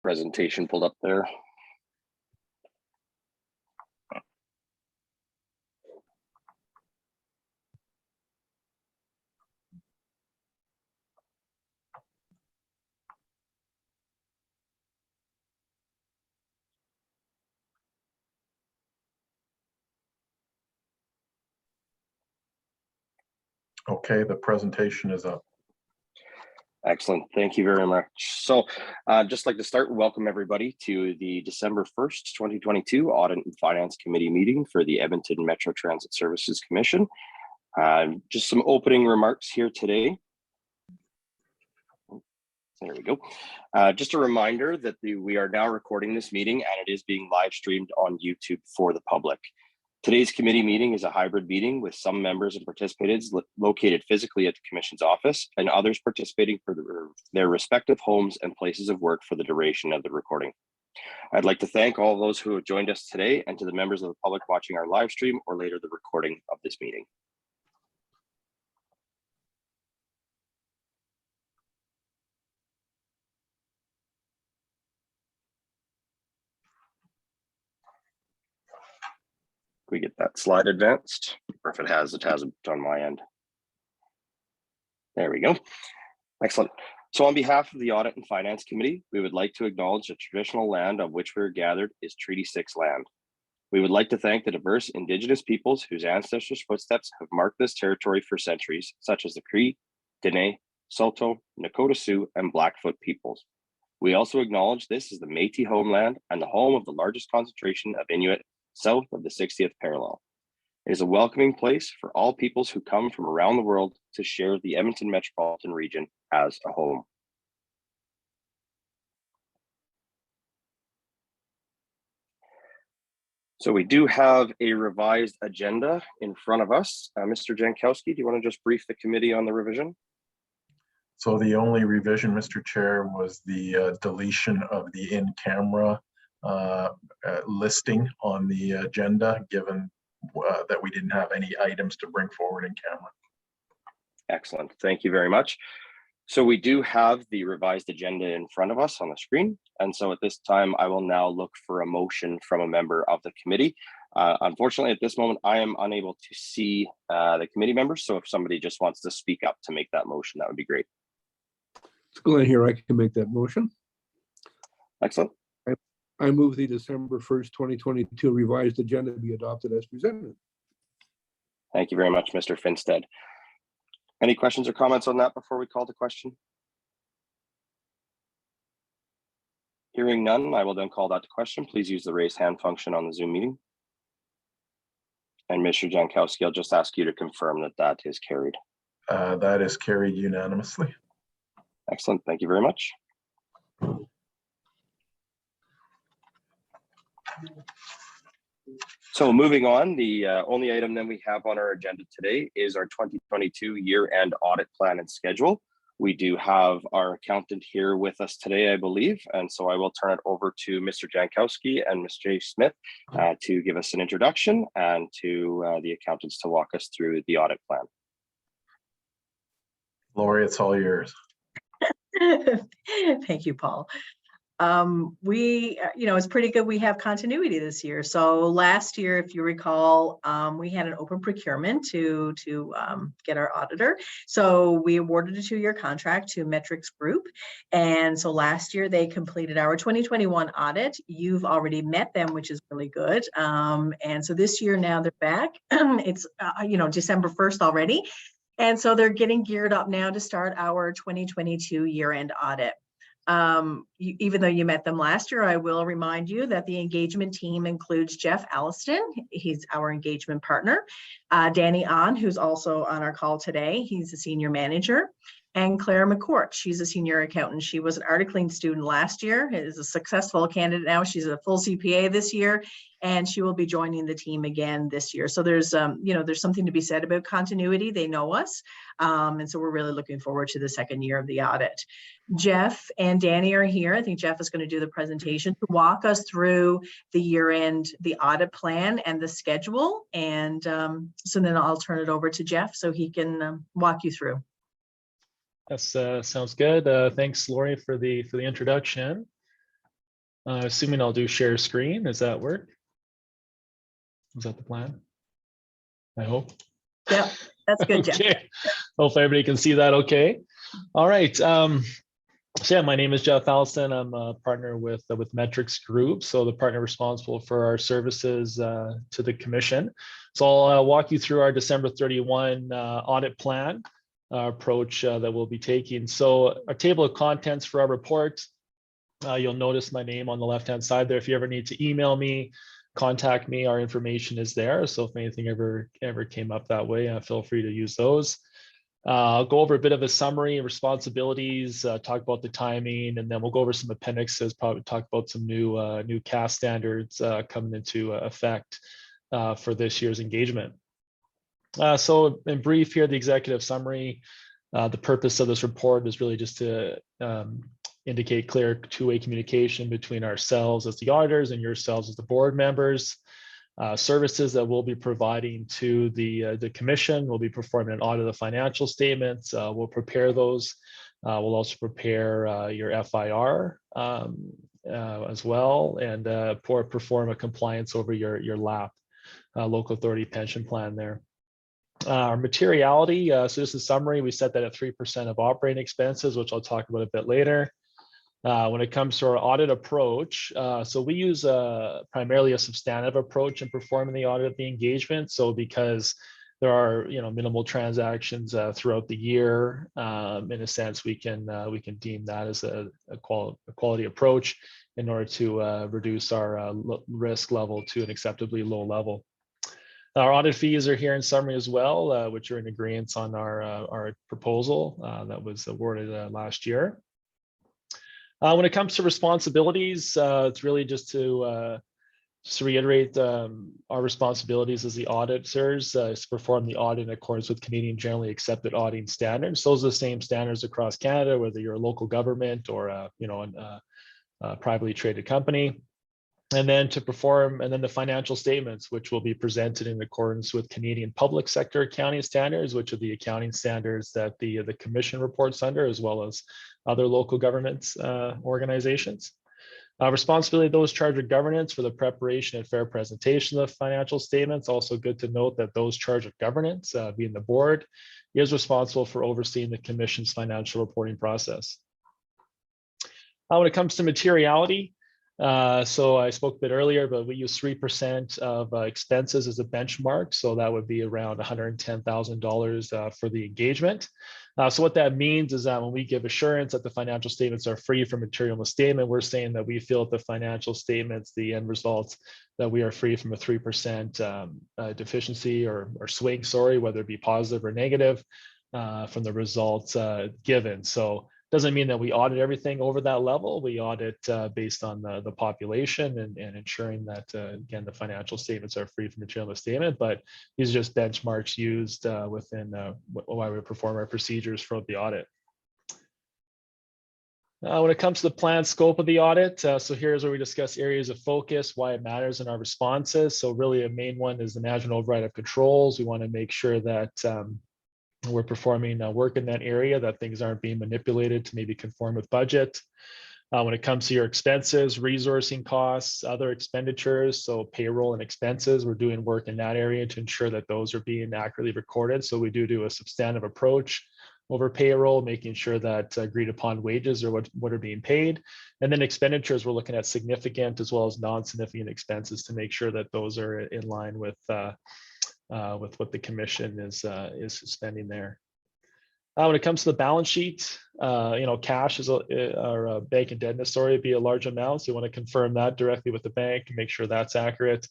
presentation pulled up there. Okay, the presentation is up. Excellent. Thank you very much. So just like to start, welcome everybody to the December 1st, 2022 Audit and Finance Committee meeting for the Edmonton Metro Transit Services Commission. Just some opening remarks here today. There we go. Just a reminder that we are now recording this meeting and it is being live streamed on YouTube for the public. Today's committee meeting is a hybrid meeting with some members and participants located physically at the Commission's office and others participating for their respective homes and places of work for the duration of the recording. I'd like to thank all those who have joined us today and to the members of the public watching our live stream or later the recording of this meeting. We get that slide advanced, or if it hasn't on my end. There we go. Excellent. So on behalf of the Audit and Finance Committee, we would like to acknowledge the traditional land on which we are gathered is Treaty 6 land. We would like to thank the diverse Indigenous peoples whose ancestors' footsteps have marked this territory for centuries, such as the Cree, Dene, Saulteaux, Nakota Sioux, and Blackfoot peoples. We also acknowledge this as the Métis homeland and the home of the largest concentration of Inuit south of the 60th parallel. It is a welcoming place for all peoples who come from around the world to share the Edmonton metropolitan region as a home. So we do have a revised agenda in front of us. Mr. Jankowski, do you want to just brief the committee on the revision? So the only revision, Mr. Chair, was the deletion of the in-camera listing on the agenda, given that we didn't have any items to bring forward in camera. Excellent. Thank you very much. So we do have the revised agenda in front of us on the screen. And so at this time, I will now look for a motion from a member of the committee. Unfortunately, at this moment, I am unable to see the committee members. So if somebody just wants to speak up to make that motion, that would be great. It's Glenn here. I can make that motion. Excellent. I move the December 1st, 2022 revised agenda be adopted as presented. Thank you very much, Mr. Finstead. Any questions or comments on that before we call to question? Hearing none, I will then call that to question. Please use the raise hand function on the Zoom meeting. And Mr. Jankowski, I'll just ask you to confirm that that is carried. That is carried unanimously. Excellent. Thank you very much. So moving on, the only item that we have on our agenda today is our 2022 year-end audit plan and schedule. We do have our accountant here with us today, I believe, and so I will turn it over to Mr. Jankowski and Ms. J. Smith to give us an introduction and to the accountants to walk us through the audit plan. Lori, it's all yours. Thank you, Paul. It's pretty good. We have continuity this year. So last year, if you recall, we had an open procurement to get our auditor. So we awarded a 2-year contract to Metrics Group. And so last year they completed our 2021 audit. You've already met them, which is really good. And so this year now they're back. It's, December 1st already. And so they're getting geared up now to start our 2022 year-end audit. Even though you met them last year, I will remind you that the engagement team includes Jeff Alliston. He's our engagement partner. Danny Ahn, who's also on our call today. He's a senior manager. And Claire McCourt, she's a senior accountant. She was an articling student last year, is a successful candidate now. She's a full CPA this year, and she will be joining the team again this year. So there's something to be said about continuity. They know us. And so we're really looking forward to the second year of the audit. Jeff and Danny are here. I think Jeff is going to do the presentation to walk us through the year-end, the audit plan and the schedule. And so then I'll turn it over to Jeff so he can walk you through. That sounds good. Thanks, Lori, for the introduction. Assuming I'll do share screen. Does that work? Is that the plan? I hope. Yep, that's good, Jeff. Okay. Hope everybody can see that okay. All right. So yeah, my name is Jeff Allison. I'm a partner with Metrics Group, so the partner responsible for our services to the commission. So I'll walk you through our December 31 audit plan approach that we'll be taking. So our table of contents for our report, you'll notice my name on the left-hand side there. If you ever need to email me, contact me, our information is there. So if anything ever came up that way, feel free to use those. I'll go over a bit of a summary, responsibilities, talk about the timing, and then we'll go over some appendixes, probably talk about some new CAS standards coming into effect for this year's engagement. So in brief here, the executive summary, the purpose of this report is really just to indicate clear two-way communication between ourselves as the auditors and yourselves as the board members. Services that we'll be providing to the commission. We'll be performing an audit of the financial statements. We'll prepare those. We'll also prepare your FIR as well, and perform a compliance over your LAP, local authority pension plan there. Our materiality, so just a summary, we set that at 3% of operating expenses, which I'll talk about a bit later. When it comes to our audit approach, so we use primarily a substantive approach in performing the audit of the engagement. So because there are minimal transactions throughout the year, in a sense, we can deem that as a quality approach in order to reduce our risk level to an acceptably low level. Our audit fees are here in summary as well, which are in agreement on our proposal that was awarded last year. When it comes to responsibilities, it's really just to reiterate our responsibilities as the auditors is to perform the audit in accordance with Canadian generally accepted auditing standards. Those are the same standards across Canada, whether you're a local government or a privately traded company. And then the financial statements, which will be presented in accordance with Canadian public sector accounting standards, which are the accounting standards that the commission reports under, as well as other local governments organizations. Responsibility of those charged with governance for the preparation and fair presentation of financial statements. Also good to note that those charged with governance, being the board, is responsible for overseeing the commission's financial reporting process. When it comes to materiality, so I spoke a bit earlier, but we use 3% of expenses as a benchmark. So that would be around $110,000 for the engagement. So what that means is that when we give assurance that the financial statements are free from material misstatement, we're saying that we feel that the financial statements, the end results, that we are free from a 3% deficiency or swing, whether it be positive or negative from the results given. So doesn't mean that we audit everything over that level. We audit based on the population and ensuring that, again, the financial statements are free from material misstatement, but these are just benchmarks used within why we perform our procedures for the audit. When it comes to the planned scope of the audit, so here's where we discuss areas of focus, why it matters in our responses. So really a main one is the management override of controls. We want to make sure that we're performing work in that area, that things aren't being manipulated to maybe conform with budget. When it comes to your expenses, resourcing costs, other expenditures, so payroll and expenses, we're doing work in that area to ensure that those are being accurately recorded. So we do a substantive approach over payroll, making sure that agreed upon wages are what are being paid. And then expenditures, we're looking at significant as well as non-significant expenses to make sure that those are in line with what the commission is spending there. When it comes to the balance sheet, cash is our bank indebtedness, be a large amount. So you want to confirm that directly with the bank and make sure that's accurate.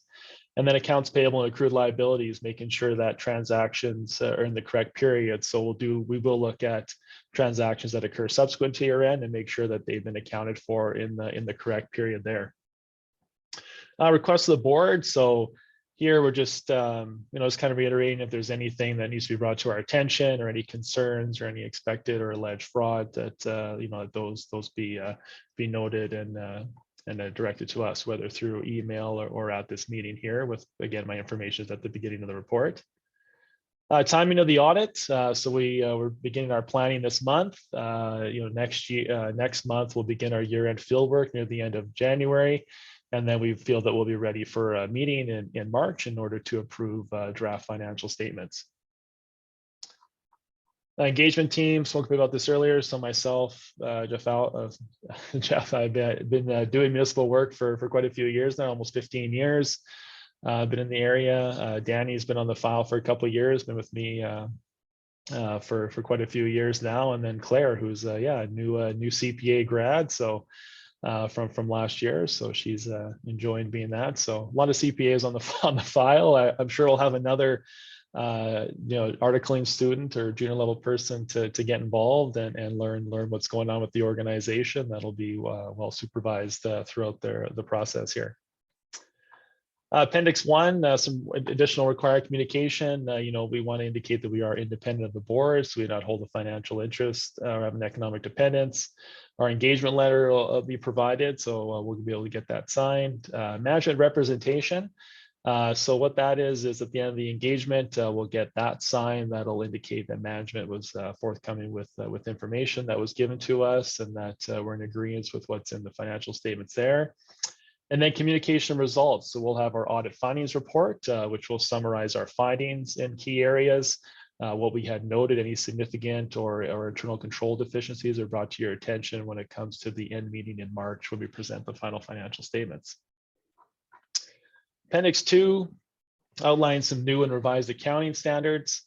And then accounts payable and accrued liabilities, making sure that transactions are in the correct period. So we will look at transactions that occur subsequent to year end and make sure that they've been accounted for in the correct period there. Request of the board. So here we're just, just kind of reiterating if there's anything that needs to be brought to our attention or any concerns or any expected or alleged fraud that, those be noted and directed to us, whether through email or at this meeting here with, again, my information is at the beginning of the report. Timing of the audit. So we're beginning our planning this month. Next month we'll begin our year-end fieldwork near the end of January. And then we feel that we'll be ready for a meeting in March in order to approve draft financial statements. Engagement team, spoke about this earlier. So myself, Jeff, I've been doing municipal work for quite a few years now, almost 15 years. Been in the area. Danny's been on the file for a couple of years, been with me for quite a few years now. And then Claire, who's a new CPA grad, so from last year, so she's enjoying being that. So a lot of CPAs on the file. I'm sure we'll have another articling student or junior level person to get involved and learn what's going on with the organization. That'll be well supervised throughout the process here. Appendix 1, some additional required communication. We want to indicate that we are independent of the board, so we do not hold a financial interest or have an economic dependence. Our engagement letter will be provided, so we'll be able to get that signed. Management representation. So what that is at the end of the engagement, we'll get that signed. That'll indicate that management was forthcoming with information that was given to us and that we're in agreement with what's in the financial statements there. And then communication results. So we'll have our audit findings report, which will summarize our findings in key areas. What we had noted, any significant or internal control deficiencies are brought to your attention when it comes to the end meeting in March when we present the final financial statements. Appendix 2 outlines some new and revised accounting standards.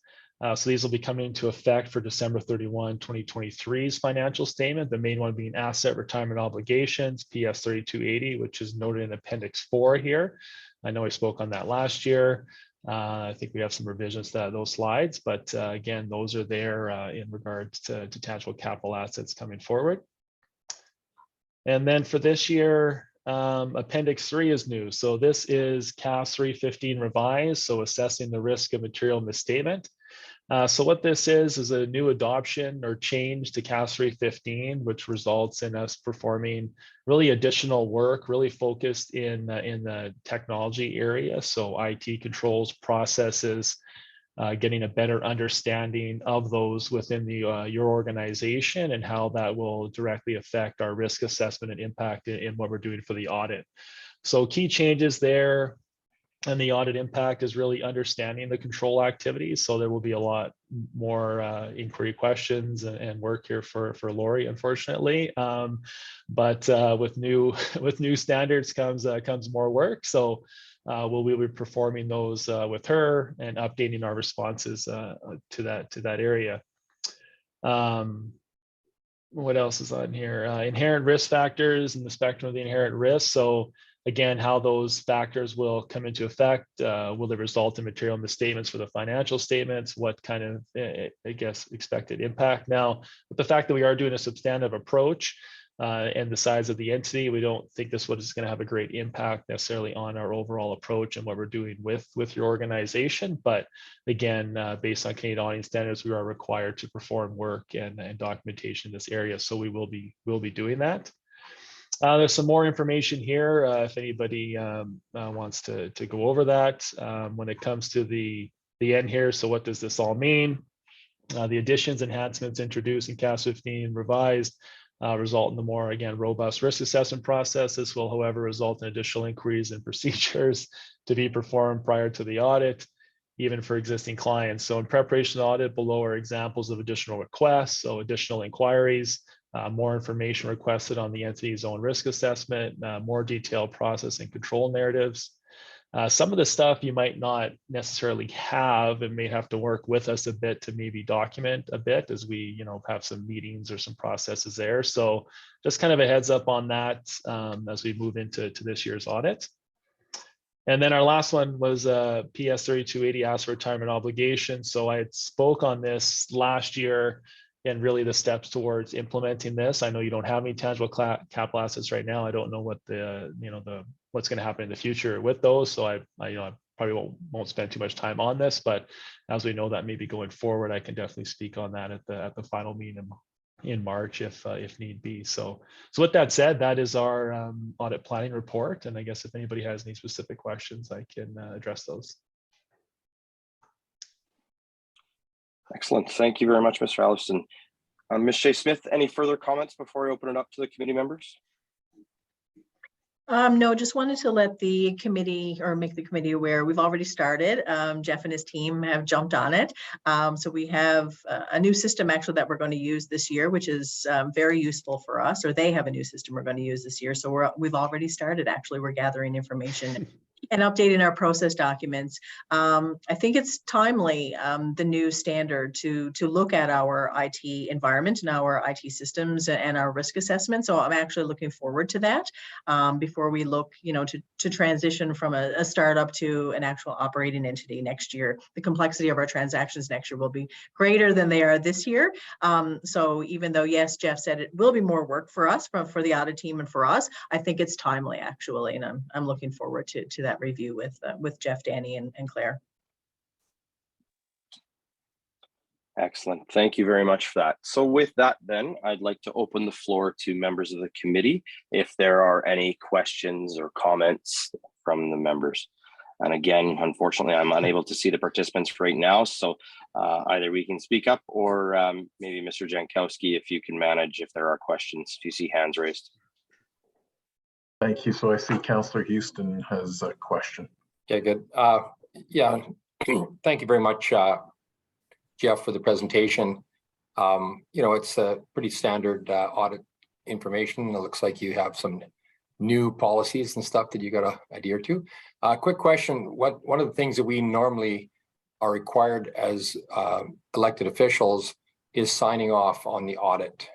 So these will be coming into effect for December 31, 2023's financial statement, the main one being asset retirement obligations, PS 3280, which is noted in Appendix 4 here. I know I spoke on that last year. I think we have some revisions to those slides, but again, those are there in regards to tangible capital assets coming forward. And then for this year, Appendix 3 is new. So this is CAS 315 revised, so assessing the risk of material misstatement. So what this is a new adoption or change to CAS 315, which results in us performing really additional work, really focused in the technology area. So IT controls, processes, getting a better understanding of those within your organization and how that will directly affect our risk assessment and impact in what we're doing for the audit. So key changes there. And the audit impact is really understanding the control activities. So there will be a lot more inquiry questions and work here for Lori, unfortunately. But with new standards comes more work. So we'll be performing those with her and updating our responses to that area. What else is on here? Inherent risk factors and the spectrum of the inherent risk. So again, how those factors will come into effect. Will they result in material misstatements for the financial statements? What kind of, expected impact? Now, with the fact that we are doing a substantive approach and the size of the entity, we don't think this is going to have a great impact necessarily on our overall approach and what we're doing with your organization. But again, based on Canadian auditing standards, we are required to perform work and documentation in this area. So we will be doing that. There's some more information here if anybody wants to go over that. When it comes to the end here, so what does this all mean? The additions, enhancements introduced in CAS 15 revised result in the more, again, robust risk assessment process. This will, however, result in additional inquiries and procedures to be performed prior to the audit, even for existing clients. So in preparation of the audit, below are examples of additional requests, so additional inquiries, more information requested on the entity's own risk assessment, more detailed process and control narratives. Some of the stuff you might not necessarily have and may have to work with us a bit to maybe document a bit as we have some meetings or some processes there. So just kind of a heads up on that as we move into this year's audit. And then our last one was PS 3280, asset retirement obligation. So I had spoke on this last year and really the steps towards implementing this. I know you don't have any tangible capital assets right now. I don't know what what's going to happen in the future with those. So I probably won't spend too much time on this, but as we know that maybe going forward, I can definitely speak on that at the final meeting in March if need be. So with that said, that is our audit planning report. And I guess if anybody has any specific questions, I can address those. Excellent. Thank you very much, Mr. Alliston. Ms. Shea Smith, any further comments before I open it up to the committee members? No, just wanted to let the committee or make the committee aware we've already started. Jeff and his team have jumped on it. So we have a new system actually that we're going to use this year, which is very useful for us, or they have a new system we're going to use this year. So we've already started. Actually, we're gathering information and updating our process documents. I think it's timely, the new standard to look at our IT environment and our IT systems and our risk assessment. So I'm actually looking forward to that before we look, to transition from a startup to an actual operating entity next year. The complexity of our transactions next year will be greater than they are this year. So even though, yes, Jeff said it will be more work for us, for the audit team and for us, I think it's timely actually, and I'm looking forward to that review with Jeff, Danny, and Claire. Excellent. Thank you very much for that. So with that, then I'd like to open the floor to members of the committee if there are any questions or comments from the members. And again, unfortunately, I'm unable to see the participants right now. So either we can speak up or maybe Mr. Jankowski, if you can manage if there are questions, if you see hands raised. Thank you. So I see Councillor Houston has a question. Okay, good. Yeah, thank you very much, Jeff, for the presentation. It's a pretty standard audit information. It looks like you have some new policies and stuff that you got to adhere to. Quick question: one of the things that we normally are required as elected officials is signing off on the audit.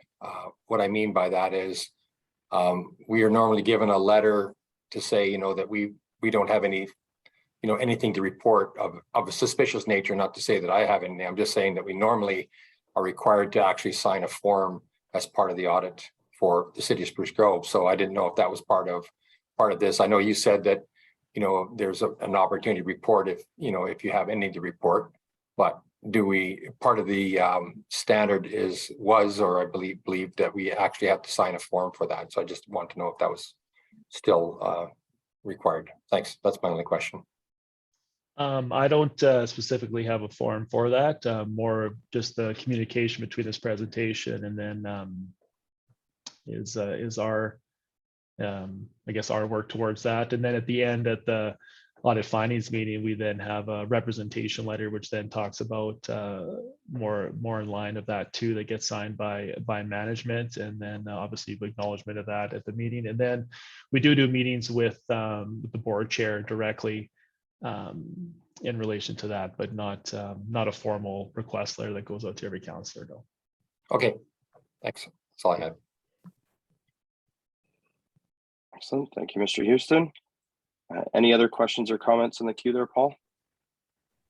What I mean by that is we are normally given a letter to say, that we don't have any, anything to report of a suspicious nature. Not to say that I have anything. I'm just saying that we normally are required to actually sign a form as part of the audit for the city of Spruce Grove. So I didn't know if that was part of this. I know you said that, there's an opportunity to report if you have anything to report, but part of the standard or I believe that we actually have to sign a form for that. So I just want to know if that was still required. Thanks. That's my only question. I don't specifically have a form for that, more just the communication between this presentation and then is our, I guess, our work towards that. And then at the end, at the audit findings meeting, we then have a representation letter, which then talks about more in line of that too, that gets signed by management, and then obviously acknowledgement of that at the meeting. And then we do meetings with the board chair directly in relation to that, but not a formal request letter that goes out to every councillor. No. Okay, thanks. That's all I had. Excellent. Thank you, Mr. Houston. Any other questions or comments in the queue there, Paul?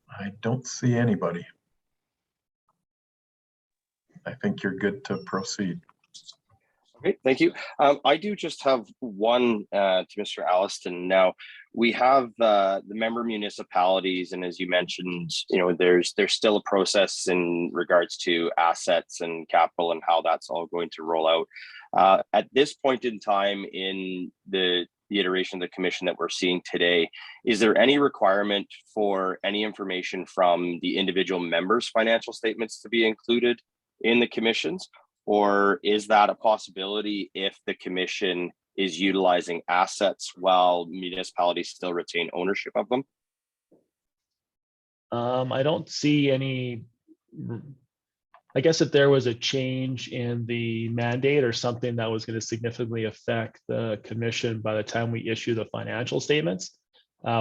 I don't see anybody. I think you're good to proceed. Okay, thank you. I do just have one to Mr. Alliston. Now, we have the member municipalities, and as you mentioned, there's still a process in regards to assets and capital and how that's all going to roll out. At this point in time in the iteration of the commission that we're seeing today, is there any requirement for any information from the individual members' financial statements to be included in the commissions? Or is that a possibility if the commission is utilizing assets while municipalities still retain ownership of them? I don't see any. I guess if there was a change in the mandate or something that was going to significantly affect the commission by the time we issue the financial statements,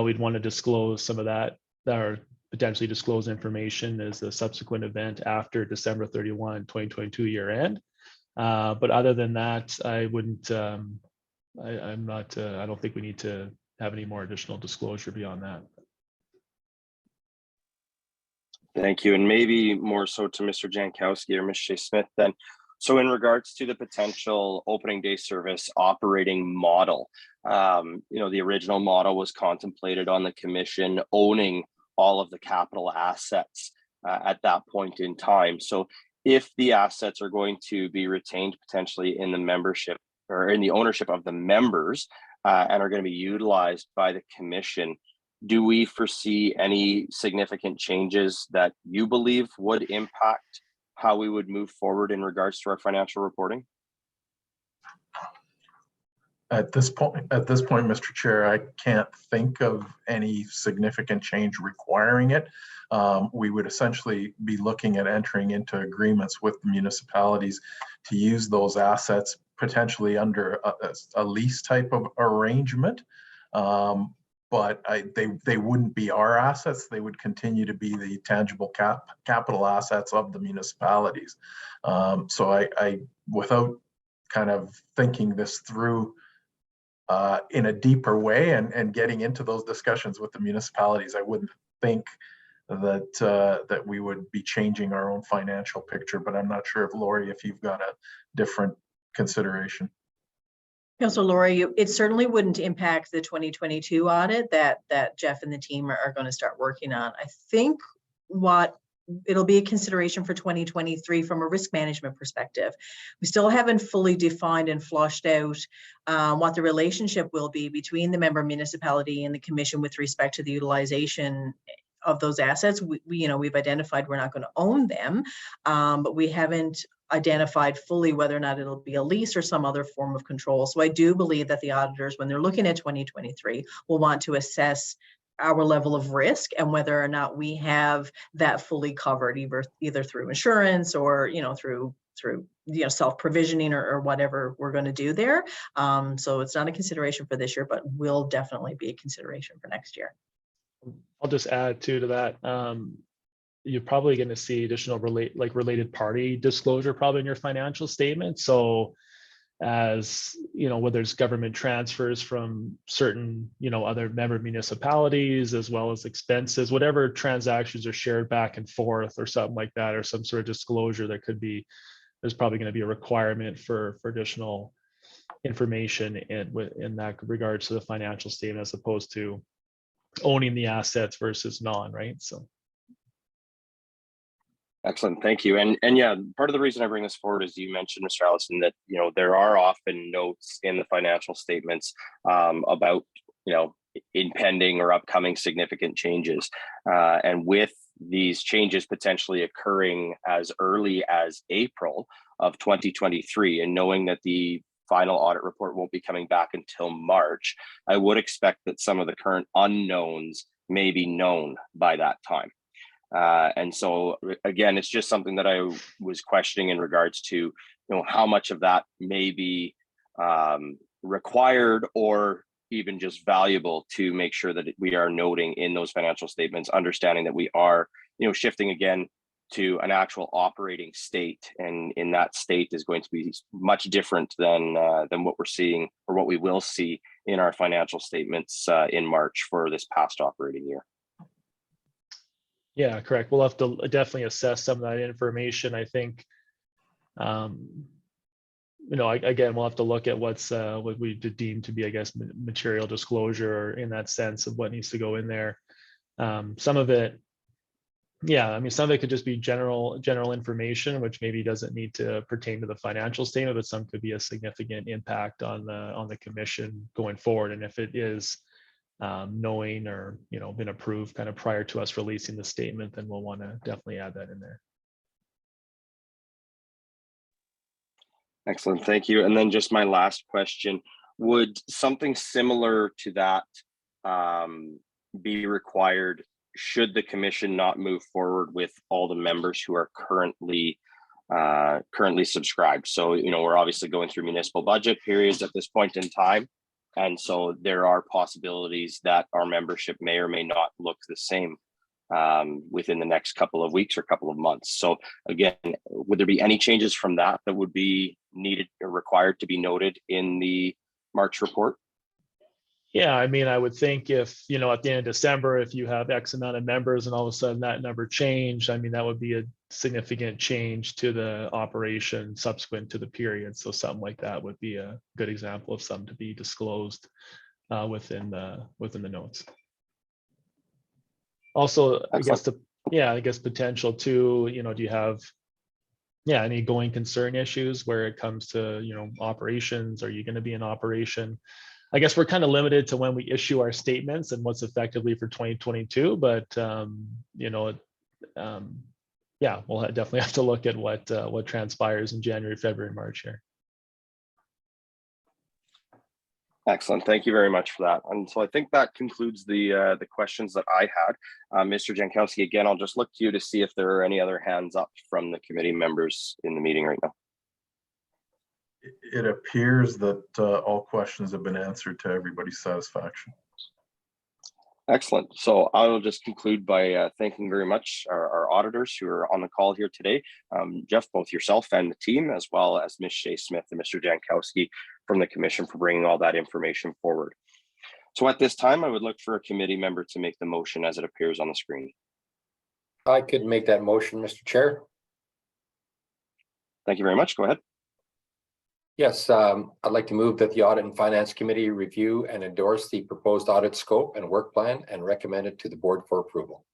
we'd want to disclose some of that, or potentially disclose information as a subsequent event after December 31, 2022 year end. But other than that, I wouldn't, I'm not, I don't think we need to have any more additional disclosure beyond that. Thank you. And maybe more so to Mr. Jankowski or Ms. Shea Smith then. So in regards to the potential opening day service operating model, the original model was contemplated on the commission owning all of the capital assets at that point in time. So if the assets are going to be retained potentially in the membership or in the ownership of the members and are going to be utilized by the commission, do we foresee any significant changes that you believe would impact how we would move forward in regards to our financial reporting? At this point, Mr. Chair, I can't think of any significant change requiring it. We would essentially be looking at entering into agreements with the municipalities to use those assets potentially under a lease type of arrangement. But they wouldn't be our assets. They would continue to be the tangible capital assets of the municipalities. So I, without kind of thinking this through in a deeper way and getting into those discussions with the municipalities, I wouldn't think that we would be changing our own financial picture. But I'm not sure if Lori, if you've got a different consideration. So Lori, it certainly wouldn't impact the 2022 audit that Jeff and the team are going to start working on. I think what it'll be a consideration for 2023 from a risk management perspective. We still haven't fully defined and flushed out what the relationship will be between the member municipality and the commission with respect to the utilization of those assets. We've identified we're not going to own them, but we haven't identified fully whether or not it'll be a lease or some other form of control. So I do believe that the auditors, when they're looking at 2023, will want to assess our level of risk and whether or not we have that fully covered, either through insurance or through self-provisioning or whatever we're going to do there. So it's not a consideration for this year, but will definitely be a consideration for next year. I'll just add to that. You're probably going to see additional related party disclosure probably in your financial statement. So as whether it's government transfers from certain other member municipalities, as well as expenses, whatever transactions are shared back and forth or something like that, or some sort of disclosure that could be, there's probably going to be a requirement for additional information in that regards to the financial statement, as opposed to owning the assets versus non, right? So excellent, thank you. And yeah, part of the reason I bring this forward is you mentioned, Mr. Allison, that there are often notes in the financial statements about impending or upcoming significant changes, and with these changes potentially occurring as early as April of 2023, and knowing that the final audit report won't be coming back until March, I would expect that some of the current unknowns may be known by that time. And so again, it's just something that I was questioning in regards to how much of that may be required or even just valuable to make sure that we are noting in those financial statements, understanding that we are shifting again to an actual operating state, and in that state is going to be much different than what we're seeing or what we will see in our financial statements in March for this past operating year. Yeah, correct. We'll have to definitely assess some of that information. I think, again, we'll have to look at what we deem to be, I guess, material disclosure in that sense of what needs to go in there. Some of it, some of it could just be general information, which maybe doesn't need to pertain to the financial statement, but some could be a significant impact on the commission going forward. And if it is knowing or been approved kind of prior to us releasing the statement, then we'll want to definitely add that in there. Excellent, thank you. And then just my last question, would something similar to that be required should the commission not move forward with all the members who are currently subscribed? So we're obviously going through municipal budget periods at this point in time. And so there are possibilities that our membership may or may not look the same within the next couple of weeks or couple of months. So again, would there be any changes from that would be needed or required to be noted in the March report? Yeah, I would think if, at the end of December, if you have X amount of members and all of a sudden that number changed, that would be a significant change to the operation subsequent to the period. So something like that would be a good example of something to be disclosed within the notes. Also, excellent. I guess potential too, do you have any going concern issues where it comes to operations? Are you going to be in operation? I guess we're kind of limited to when we issue our statements and what's effectively for 2022, but yeah, we'll definitely have to look at what transpires in January, February, March here. Excellent. Thank you very much for that. And so I think that concludes the questions that I had. Mr. Jankowski, again, I'll just look to you to see if there are any other hands up from the committee members in the meeting right now. It appears that all questions have been answered to everybody's satisfaction. Excellent. So I will just conclude by thanking very much our auditors who are on the call here today. Jeff, both yourself and the team, as well as Ms. Shea Smith and Mr. Jankowski from the commission for bringing all that information forward. So at this time, I would look for a committee member to make the motion as it appears on the screen. I could make that motion, Mr. Chair. Thank you very much. Go ahead. Yes, I'd like to move that the Audit and Finance Committee review and endorse the proposed audit scope and work plan and recommend it to the board for approval.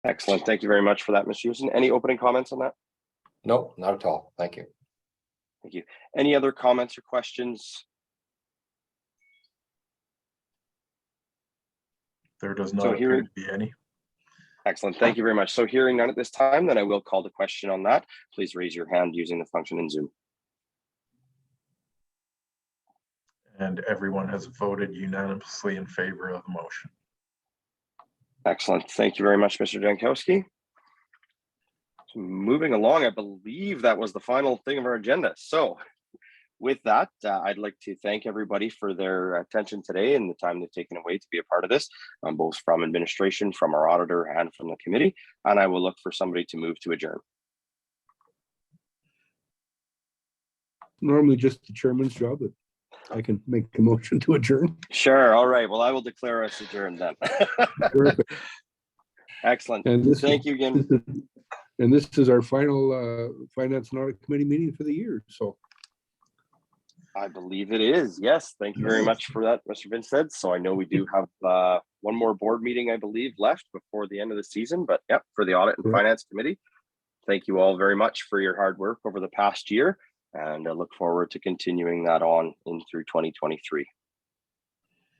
Excellent. Thank you very much for that, Mr. Houston. Any opening comments on that? No, not at all. Thank you. Thank you. Any other comments or questions? There does not appear to be any. Excellent. Thank you very much. So hearing none at this time, then I will call the question on that. Please raise your hand using the function in Zoom. And everyone has voted unanimously in favor of the motion. Excellent. Thank you very much, Mr. Jankowski. So moving along, I believe that was the final thing of our agenda. So with that, I'd like to thank everybody for their attention today and the time they've taken away to be a part of this, both from administration, from our auditor, and from the committee. And I will look for somebody to move to adjourn. Normally just the chairman's job, but I can make a motion to adjourn. Sure. All right. Well, I will declare us adjourned then. Perfect. Excellent. And this, Thank you again. And this is our final Finance and Audit Committee meeting for the year. So I believe it is. Yes. Thank you very much for that, Mr. Vincent. So I know we do have one more board meeting, I believe, left before the end of the season. But yeah, for the Audit and Finance Committee, thank you all very much for your hard work over the past year. And I look forward to continuing that on in through 2023.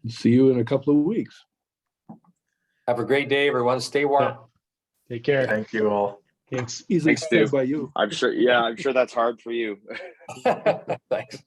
see you in a couple of weeks. Have a great day, everyone. Stay warm. Take care. Thank you all. Thanks. Easily Thanks, said Stu. by you. I'm sure. Yeah, I'm sure that's hard for you. Thanks.